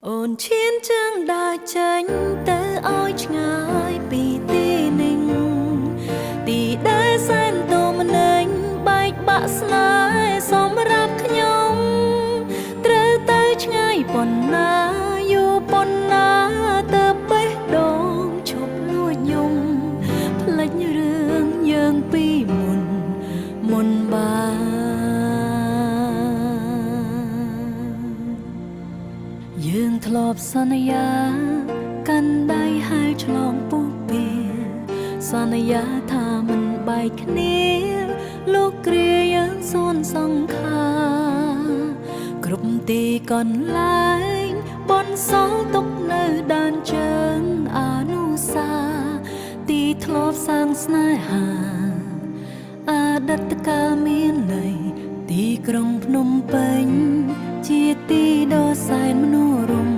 ôn chiến chương đã tránh tới ôi ngài bị tì ninh tì đã san tô mình anh bay bạ sna xóm rap nhom trơ tới ngài bồn na yêu bồn na tơ bé đong chụp lúa nhung lạnh rương dương pi muôn ba dương thọp sanh yaกันได้ให้ฉลองปูเปียสัญญาถ้ามันใบคนี้ลูกเกลียยังซ่อนสังขากรุบตีก่อนไล่บนเสาตกในด้านเชิงอนุสาตีทลอบสร้างสนายหาอาดัตกามีในตีกรงพนมเปญจีตีดอสายมโนรม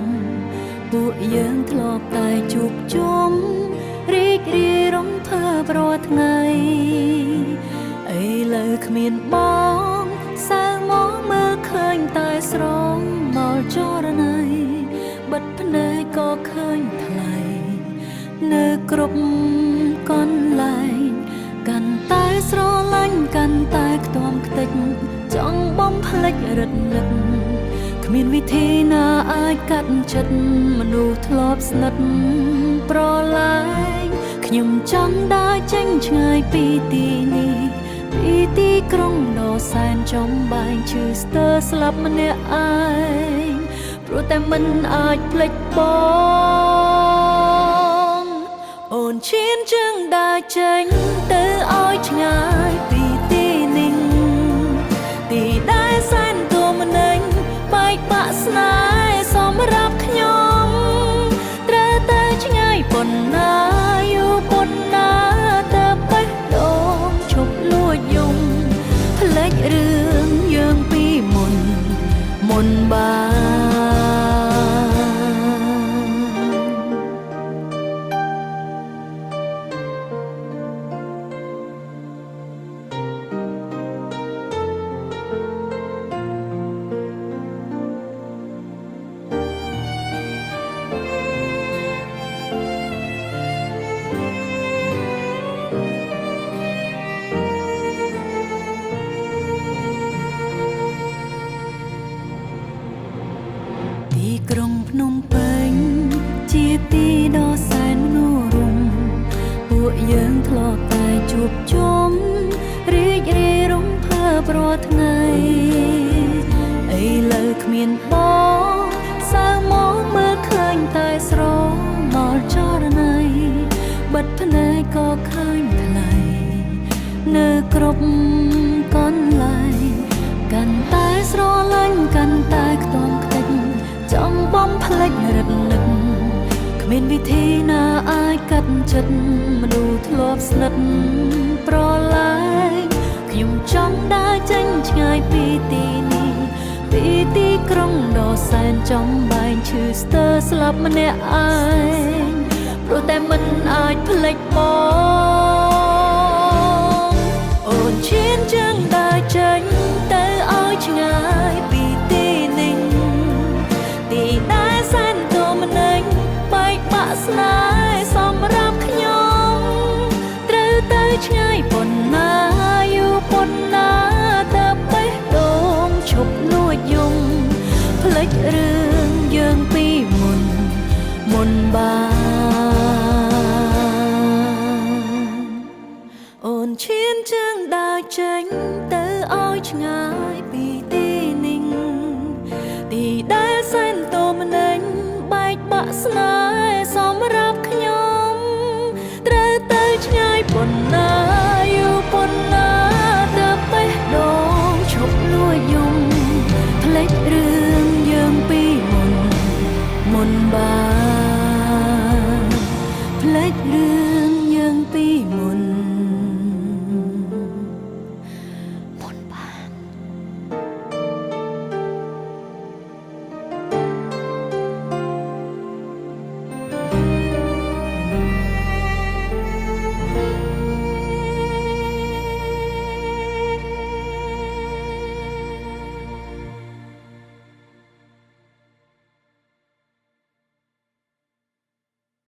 ពួកយើងធ្លាប់តែជួបជុំរីករាយរំភើបរាល់ថ្ងៃឥឡូវគ្មានបងសើមកមើលឃើញតែស្រងមកចរណៃបិទភ្នែកក៏ឃើញថ្លៃនៅគ្រប់កន្លែងកាន់តែស្រឡាញ់កាន់តែខ្ទាំខ្ទេចចង់បំភ្លេចរឹតនឹកគ្មានវិធីណាអាចកាត់ចិត្តមនុស្សធ្លាប់ស្និទ្ធប្រឡាយខ្ញុំចង់ដើរចេញឆ្ងាយពីទីនេះពីទីក្រុងដ៏សែនចំបែងឈឺស្ទើរស្លាប់ម្នាក់ឯងព្រោះតែមិនអាចភ្លេចបងអូនឈានជើងដើរចេញទៅឲ្យឆ្ងាយពីទីនេះទីដែលសែនទូម្នេញបែកបាក់ស្នេហ៍សម្រាប់ខ្ញុំត្រូវទៅឆ្ងាយប៉ុណ្ណាយូរប៉ុណ្ណាទៅបេះដូងឈប់លួចយំភ្លេចរឿងយើងពីមុនបានក្រុងភ្នំពេញជាទីដ៏សែននោរមពួកយើងធ្លាប់តែជួបជុំរីករាយរំភើបរាល់ថ្ងៃឥឡូវគ្មានបងសើមកមើលឃើញតែស្រមោលចរណៃបិទភ្នែកក៏ឃើញថ្លៃនៅគ្រប់កន្លែងកាន់តែស្រឡាញ់កាន់តែខ្ទាំខ្ទេចចង់បំភ្លេចរឹតនឹកគ្មានវិធីណាអាចកាត់ចិត្តមនុស្សធ្លាប់ស្និទ្ធប្រឡាយខ្ញុំចង់ដើរចេញឆ្ងាយពីទីនេះពីទីក្រុងដ៏សែនចំបែងឈឺស្ទើរស្លាប់ម្នាក់ឯងព្រោះតែមិនអាចភ្លេចបងអូនឈានជើងដើរចេញទៅឲ្យឆ្ងាយពីទីនេះទីដែលសែនទូម្នេញបែកបាក់ស្នេហ៍សម្រាប់ខ្ញុំត្រូវទៅឆ្ងាយប៉ុណ្ណាយូរប៉ុណ្ណាទៅបេះដូងឈប់លួចយំភ្លេចរឿងយើងពីមុនបានអូនឈានជើងដើរចេញទៅឲ្យឆ្ងាយពីទីនេះទីដែលសែនទូម្នេញបែកបាក់ស្នេ